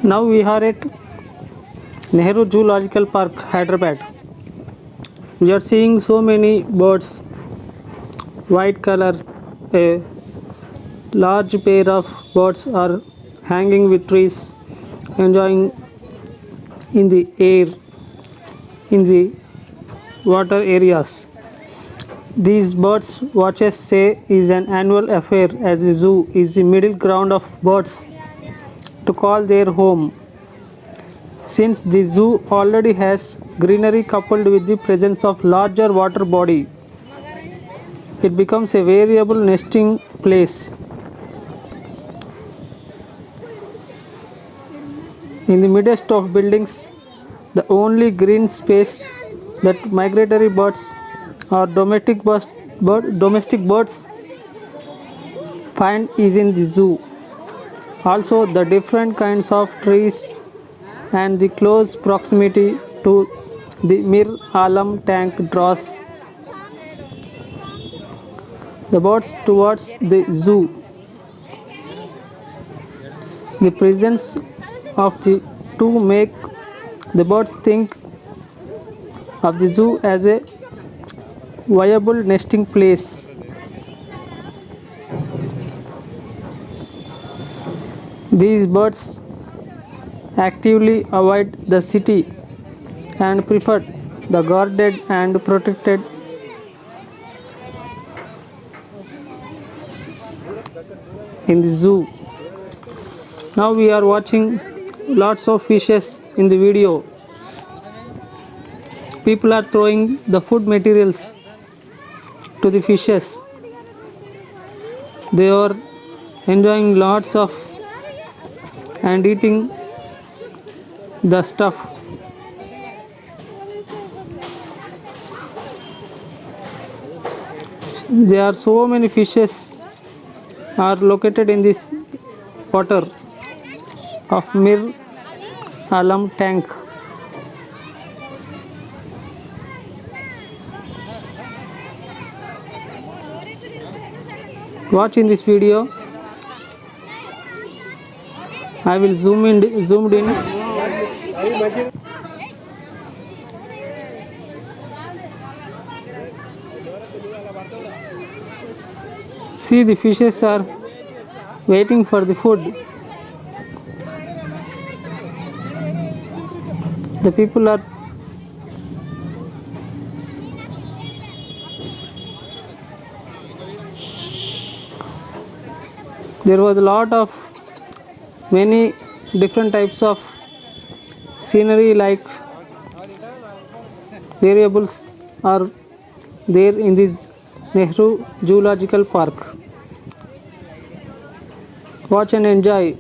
Now we are at Nehru Zoological Park, Hyderabad. We are seeing so many birds, white color. A large pair of birds are hanging with trees, enjoying in the air, in the water areas. These birds watchers say is an annual affair as the zoo is the middle ground of birds to call their home. Since the zoo already has greenery coupled with the presence of larger water body, it becomes a variable nesting place. In the midst of buildings, the only green space that migratory birds or domestic birds find is in the zoo. Also, the different kinds of trees and the close proximity to the Mir Alam tank draws the birds towards the zoo. The presence of the two make the birds think of the zoo as a viable nesting place. These birds actively avoid the city and prefer the guarded and protected in the zoo. Now we are watching lots of fishes in the video. People are throwing the food materials to the fishes. They are enjoying lots of and eating the stuff. There are so many fishes are located in this water of Mir Alam tank. Watch in this video. I will zoomed in. See, the fishes are waiting for the food. The people are there was a lot of many different types of scenery like variables are there in this Nehru Zoological Park. Watch and enjoy.